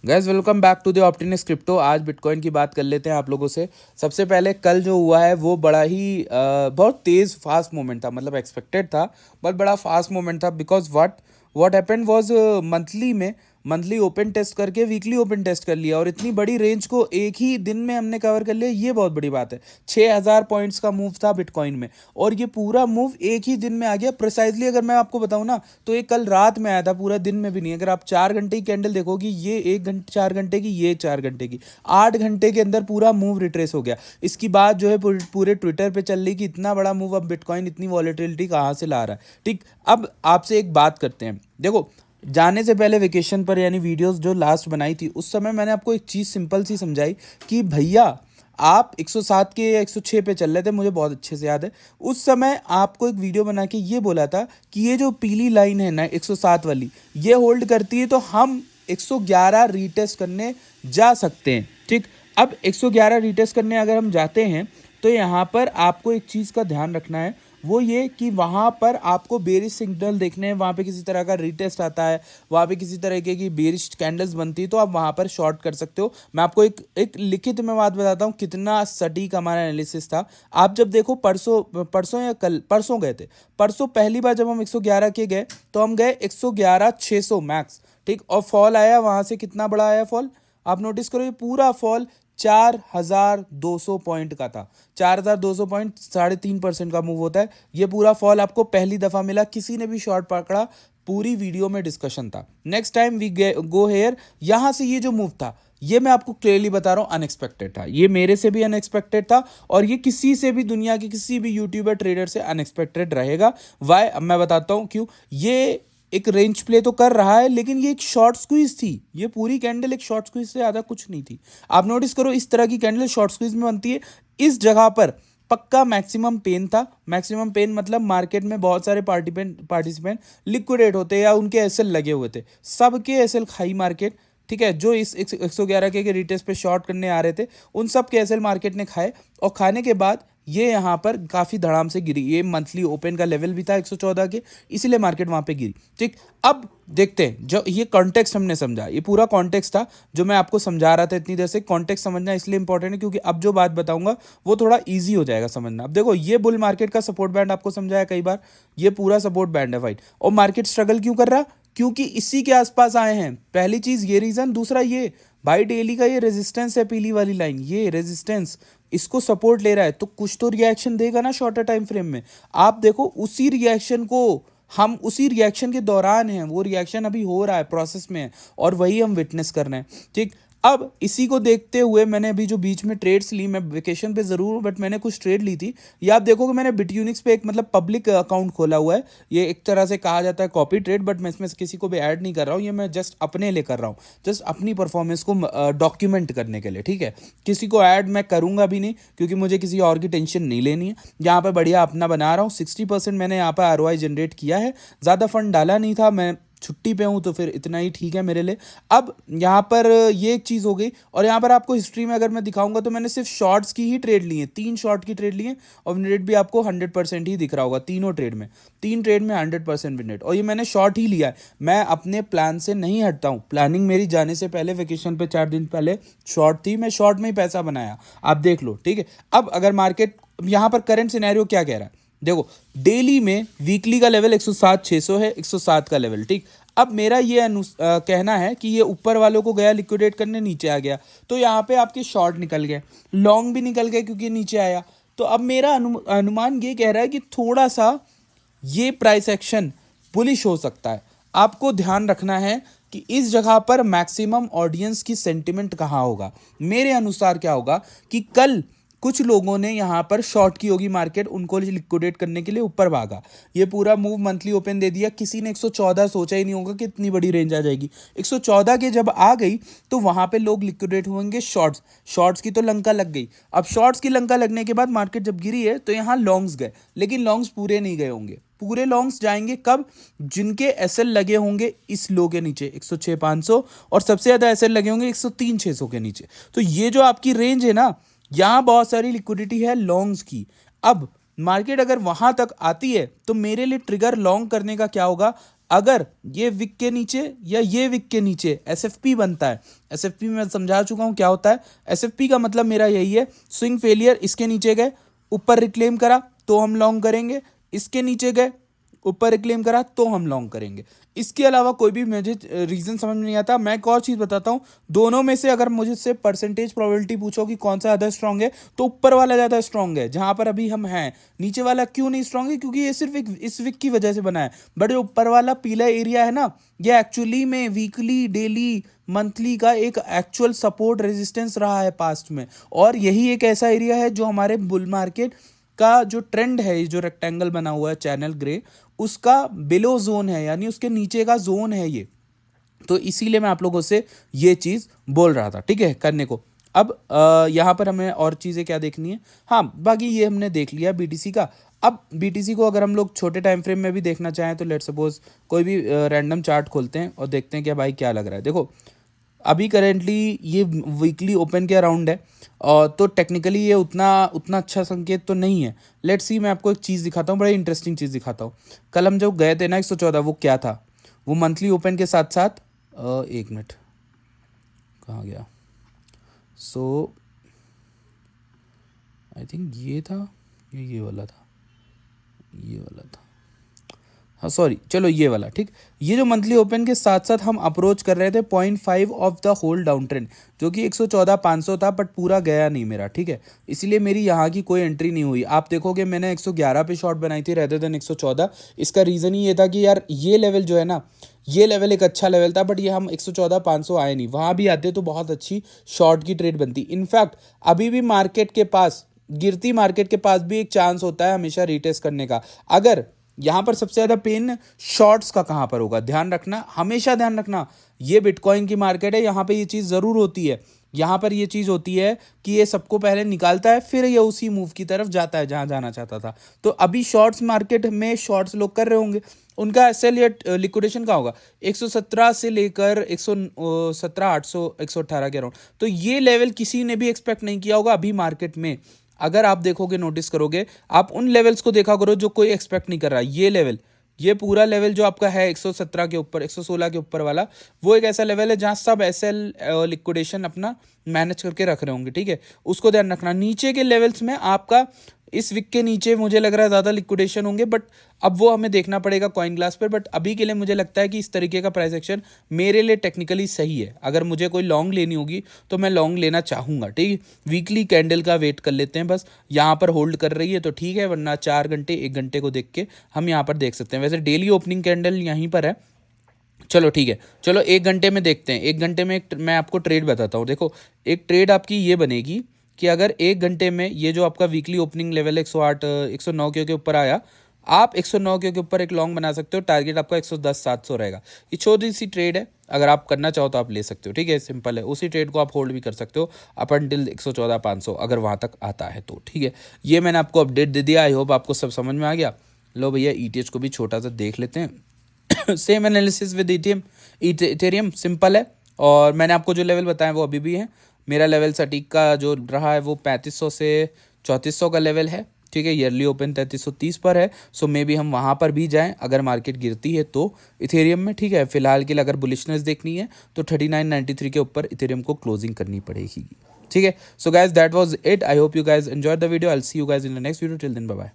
Guys welcome back to the optimist crypto. आज bitcoin की बात कर लेते हैं आप लोगों से। सबसे पहले कल जो हुआ है वो बड़ा ही बहुत तेज़ फास्ट मोमेंट था, मतलब एक्सपेक्टेड था बट बड़ा फास्ट मोमेंट था। Because what happened was monthly open test करके वीकली ओपन टेस्ट कर लिया और इतनी बड़ी रेंज को एक ही दिन में हमने कवर कर लिया। ये बहुत बड़ी बात है। 6000 पॉइंट्स का मूव था बिटकॉइन में और ये पूरा मूव एक ही दिन में आ गया। प्रिसाइजली अगर मैं आपको बताऊं ना तो ये कल रात में आया था, पूरा दिन में भी नहीं। अगर आप 4 घंटे की कैंडल देखोगी, ये 1 घंटे 4 घंटे की, ये 4 घंटे की, 8 घंटे के अंदर पूरा मूव रिट्रेस हो गया। इसकी बात जो है पूरे ट्विटर पे चल रही कि इतना बड़ा मूव अब बिटकॉइन इतनी वॉलेटिलिटी कहाँ से ला रहा है। ठीक, अब आपसे एक बात करते हैं। देखो, जाने से पहले वेकेशन पर यानी वीडियोस जो लास्ट बनाई थी उस समय मैंने आपको एक चीज़ सिंपल सी समझाई कि भैया आप 107 के या 106 पे चल रहे थे, मुझे बहुत अच्छे से याद है। उस समय आपको एक वीडियो बना के ये बोला था कि ये जो पीली लाइन है ना 107 वाली, ये होल्ड करती है तो हम 111 रीटेस्ट करने जा सकते हैं। ठीक, अब 111 रीटेस्ट करने अगर हम जाते हैं तो यहाँ पर आपको एक चीज़ का ध्यान रखना है, वो ये कि वहाँ पर आपको बेरिश सिग्नल देखने हैं। वहाँ पे किसी तरह का रीटेस्ट आता है, वहाँ पे किसी तरीके की बेरिश कैंडल्स बनती है तो आप वहाँ पर शॉर्ट कर सकते हो। मैं आपको एक लिखित में बात बताता हूँ कितना सटीक हमारा एनालिसिस था। आप जब देखो परसों या कल परसों गए थे, परसों पहली बार जब हम 111 के गए तो हम गए 111,600 मैक्स। ठीक, और फॉल आया वहाँ से, कितना बड़ा आया फॉल आप नोटिस करो। ये पूरा फॉल 4200 पॉइंट का था। 4200 पॉइंट 3.5% का मूव होता है। ये पूरा फॉल आपको पहली दफ़ा मिला, किसी ने भी शॉर्ट पकड़ा, पूरी वीडियो में डिस्कशन था। Next time we go here. यहाँ से ये जो मूव था ये मैं आपको क्लियरली बता रहा हूँ अनएक्सपेक्टेड था। ये मेरे से भी अनएक्सपेक्टेड था और ये किसी से भी, दुनिया के किसी भी यूट्यूबर ट्रेडर से अनएक्सपेक्टेड रहेगा। वाई, अब मैं बताता हूँ क्यों। ये एक रेंज प्ले तो कर रहा है लेकिन ये एक शॉर्ट स्क्वीज थी। ये पूरी कैंडल एक शॉर्ट स्क्वीज से ज़्यादा कुछ नहीं थी। आप नोटिस करो, इस तरह की कैंडल शॉर्ट स्क्वीज में बनती है। इस जगह पर पक्का मैक्सिमम पेन था। मैक्सिमम पेन मतलब मार्केट में बहुत सारे पार्टिसिपेंट लिक्विडेट होते या उनके एसएल लगे हुए थे, सबके एसएल खाई मार्केट। ठीक है, जो इस 111 के रिटेस्ट पे शॉर्ट करने आ रहे थे उन सब के एसएल मार्केट ने खाए और खाने के बाद ये यहाँ पर काफ़ी धड़ाम से गिरी। ये मंथली ओपन का लेवल भी था 114 के, इसीलिए मार्केट वहाँ पे गिरी। ठीक, अब देखते हैं। जो ये कॉन्टेक्स्ट हमने समझा, ये पूरा कॉन्टेक्स्ट था जो मैं आपको समझा रहा था इतनी देर से। कॉन्टेक्स्ट समझना इसलिए इंपॉर्टेंट है क्योंकि अब जो बात बताऊंगा वो थोड़ा ईजी हो जाएगा समझना। अब देखो, ये बुल मार्केट का सपोर्ट बैंड आपको समझाया कई बार, ये पूरा सपोर्ट बैंड है फाइट। और मार्केट स्ट्रगल क्यों कर रहा? क्योंकि इसी के आसपास आए हैं। पहली चीज ये रीजन, दूसरा ये भाई डेली का ये रेजिस्टेंस है, पीली वाली लाइन, ये रेजिस्टेंस इसको सपोर्ट ले रहा है तो कुछ तो रिएक्शन देगा ना शॉर्टर टाइम फ्रेम में। आप देखो उसी रिएक्शन को, हम उसी रिएक्शन के दौरान हैं, वो रिएक्शन अभी हो रहा है, प्रोसेस में है और वही हम विटनेस कर रहे हैं। ठीक, अब इसी को देखते हुए मैंने अभी जो बीच में ट्रेड्स ली, मैं वेकेशन पे ज़रूर हूँ बट मैंने कुछ ट्रेड ली थी। ये आप देखो कि मैंने बिटयूनिक्स पे एक मतलब पब्लिक अकाउंट खोला हुआ है। ये एक तरह से कहा जाता है कॉपी ट्रेड, बट मैं इसमें किसी को भी ऐड नहीं कर रहा हूँ। ये मैं जस्ट अपने लिए कर रहा हूँ, जस्ट अपनी परफॉर्मेंस को डॉक्यूमेंट करने के लिए। ठीक है, किसी को ऐड मैं करूँगा भी नहीं क्योंकि मुझे किसी और की टेंशन नहीं लेनी है। यहाँ पर बढ़िया अपना बना रहा हूँ। 60% मैंने यहाँ पर ROI जनरेट किया है। ज़्यादा फंड डाला नहीं था, मैं छुट्टी पे हूँ तो फिर इतना ही ठीक है मेरे लिए। अब यहाँ पर ये एक चीज़ हो गई और यहाँ पर आपको हिस्ट्री में अगर मैं दिखाऊंगा तो मैंने सिर्फ शॉर्ट्स की ही ट्रेड ली है, 3 शॉर्ट की ट्रेड ली है और विन रेट भी आपको 100% ही दिख रहा होगा। तीनों ट्रेड में, 3 ट्रेड में 100% विन रेट, और ये मैंने शॉर्ट ही लिया है। मैं अपने प्लान से नहीं हटता हूँ। प्लानिंग मेरी जाने से पहले वेकेशन पे 4 दिन पहले शॉर्ट थी, मैं शॉर्ट में ही पैसा बनाया, आप देख लो। ठीक है, अब अगर मार्केट यहाँ पर करंट सिनेरियो क्या कह रहा है देखो, डेली में वीकली का लेवल 107,600 है, 107 का लेवल। ठीक, अब मेरा ये कहना है कि ये ऊपर वालों को गया लिक्विडेट करने, नीचे आ गया तो यहाँ पे आपके शॉर्ट निकल गए, लॉन्ग भी निकल गए क्योंकि नीचे आया। तो अब मेरा अनुमान ये कह रहा है कि थोड़ा सा ये प्राइस एक्शन बुलिश हो सकता है। आपको ध्यान रखना है कि इस जगह पर मैक्सिमम ऑडियंस की सेंटिमेंट कहाँ होगा। मेरे अनुसार क्या होगा कि कल कुछ लोगों ने यहाँ पर शॉर्ट की होगी मार्केट, उनको लिक्विडेट करने के लिए ऊपर भागा। ये पूरा मूव मंथली ओपन दे दिया। किसी ने 114 सोचा ही नहीं होगा कि इतनी बड़ी रेंज आ जाएगी। 114 के जब आ गई तो वहाँ पे लोग लिक्विडेट होंगे। शॉर्ट्स की तो लंका लग गई। अब शॉर्ट्स की लंका लगने के बाद मार्केट जब गिरी है तो यहाँ लॉन्ग्स गए, लेकिन लॉन्ग्स पूरे नहीं गए होंगे। पूरे लॉन्ग्स जाएंगे कब? जिनके एसएल लगे होंगे इस लो के नीचे 106,500 और सबसे ज़्यादा एसएल लगे होंगे 103,600 के नीचे। तो ये जो आपकी रेंज है ना, यहाँ बहुत सारी लिक्विडिटी है लॉन्ग्स की। अब मार्केट अगर वहां तक आती है तो मेरे लिए ट्रिगर लॉन्ग करने का क्या होगा, अगर ये विक के नीचे या ये विक के नीचे एसएफपी बनता है, एसएफपी मैं समझा चुका हूँ क्या होता है। एसएफपी का मतलब मेरा यही है, स्विंग फेलियर, इसके नीचे गए ऊपर रिक्लेम करा तो हम लॉन्ग करेंगे, इसके नीचे गए ऊपर रिक्लेम करा तो हम लॉन्ग करेंगे। इसके अलावा कोई भी मुझे रीजन समझ में नहीं आता। मैं एक और चीज बताता हूँ, दोनों में से अगर मुझे से परसेंटेज प्रोबेबिलिटी पूछो कि कौन सा ज्यादा स्ट्रांग है, तो ऊपर वाला ज्यादा स्ट्रांग है जहां पर अभी हम हैं। नीचे वाला क्यों नहीं स्ट्रांग है? क्योंकि ये सिर्फ इस वीक की वजह से बना है। बट जो ऊपर वाला पीला एरिया है ना, ये एक्चुअली में वीकली, डेली, मंथली का एक एक्चुअल सपोर्ट रेजिस्टेंस रहा है पास्ट में। और यही एक ऐसा एरिया है जो हमारे बुल मार्केट का जो ट्रेंड है, जो रेक्टेंगल बना हुआ है चैनल ग्रे, उसका बिलो जोन है, यानी उसके नीचे का जोन है ये। तो इसीलिए मैं आप लोगों से ये चीज़ बोल रहा था, ठीक है, करने को। अब यहाँ पर हमें और चीज़ें क्या देखनी है? हाँ, बाकी ये हमने देख लिया बीटीसी का। अब बीटीसी को अगर हम लोग छोटे टाइम फ्रेम में भी देखना चाहें तो लेट्स सपोज कोई भी रैंडम चार्ट खोलते हैं और देखते हैं क्या भाई क्या लग रहा है। देखो अभी करेंटली ये वीकली ओपन के अराउंड है, और तो टेक्निकली ये उतना अच्छा संकेत तो नहीं है। लेट्स सी, मैं आपको एक चीज़ दिखाता हूँ, बड़ी इंटरेस्टिंग चीज़ दिखाता हूँ। कल हम जब गए थे ना 114, वो क्या था? वो मंथली ओपन के साथ साथ एक मिनट, कहाँ गया? सो आई थिंक ये था, ये वाला था, ये वाला था, हाँ सॉरी, चलो ये वाला, ठीक। ये जो मंथली ओपन के साथ साथ हम अप्रोच कर रहे थे 0.5 of the whole down trend, जो कि 114,500 था, बट पूरा गया नहीं मेरा, ठीक है। इसलिए मेरी यहाँ की कोई एंट्री नहीं हुई। आप देखोगे मैंने 111 पे शॉर्ट बनाई थी रेदर देन 114। इसका रीज़न ही ये था कि यार ये लेवल जो है ना, ये लेवल एक अच्छा लेवल था, बट ये हम 114,500 आए नहीं। वहाँ भी आते तो बहुत अच्छी शॉर्ट की ट्रेड बनती। इनफैक्ट अभी भी मार्केट के पास, गिरती मार्केट के पास भी एक चांस होता है हमेशा रीटेस्ट करने का। अगर यहाँ पर सबसे ज़्यादा पेन शॉर्ट्स का कहाँ पर होगा, ध्यान रखना, हमेशा ध्यान रखना। ये बिटकॉइन की मार्केट है, यहाँ पे ये चीज़ ज़रूर होती है। यहाँ पर ये चीज़ होती है कि ये सबको पहले निकालता है, फिर ये उसी मूव की तरफ जाता है जहाँ जाना चाहता था। तो अभी शॉर्ट्स मार्केट में शॉर्ट्स लोग कर रहे होंगे, उनका एसएल या लिक्विडेशन का होगा 117 से लेकर 117, 800, 118 के अराउंड। तो ये लेवल किसी ने भी एक्सपेक्ट नहीं किया होगा अभी मार्केट में। अगर आप देखोगे, नोटिस करोगे, आप उन लेवल्स को देखा करो जो कोई एक्सपेक्ट नहीं कर रहा। ये लेवल, ये पूरा लेवल जो आपका है 117 के ऊपर, 116 के ऊपर वाला, वो एक ऐसा लेवल है जहां सब एसएल लिक्विडेशन अपना मैनेज करके रख रहे होंगे, ठीक है। उसको ध्यान रखना। नीचे के लेवल्स में आपका इस वीक के नीचे मुझे लग रहा है ज़्यादा लिक्विडेशन होंगे, बट अब वो हमें देखना पड़ेगा कॉइन ग्लास पर। बट अभी के लिए मुझे लगता है कि इस तरीके का प्राइस एक्शन मेरे लिए टेक्निकली सही है। अगर मुझे कोई लॉन्ग लेनी होगी तो मैं लॉन्ग लेना चाहूँगा, ठीक है। वीकली कैंडल का वेट कर लेते हैं, बस यहाँ पर होल्ड कर रही है तो ठीक है, वरना 4 घंटे 1 घंटे को देख के हम यहाँ पर देख सकते हैं। वैसे डेली ओपनिंग कैंडल यहीं पर है। चलो ठीक है, चलो 1 घंटे में देखते हैं। 1 घंटे में मैं आपको ट्रेड बताता हूँ। देखो एक ट्रेड आपकी ये बनेगी कि अगर 1 घंटे में ये जो आपका वीकली ओपनिंग लेवल है 108, 109 के ऊपर आया, आप 109 के ऊपर एक लॉन्ग बना सकते हो। टारगेट आपका 110,700 रहेगा। ये छोटी सी ट्रेड है, अगर आप करना चाहो तो आप ले सकते हो, ठीक है, सिंपल है। उसी ट्रेड को आप होल्ड भी कर सकते हो अप अंटिल 114,500, अगर वहाँ तक आता है तो, ठीक है। ये मैंने आपको अपडेट दे दिया। आई होप आपको सब समझ में आ गया। लो भैया, ईटीएच को भी छोटा सा देख लेते हैं। Same analysis with Ethereum, simple है। और मैंने आपको जो लेवल बताया वो अभी भी है। मेरा लेवल सटीक का जो रहा है वो 3500 से 3400 का लेवल है, ठीक है। ईयरली ओपन 3330 पर है, सो मे बी हम वहाँ पर भी जाएं अगर मार्केट गिरती है तो इथेरियम में, ठीक है। फिलहाल के लिए अगर बुलिशनेस देखनी है तो 3993 के ऊपर इथेरियम को क्लोजिंग करनी पड़ेगी, ठीक है। So guys that was it. I hope you guys enjoyed the video. I will see you guys in the next video. Till then bye bye.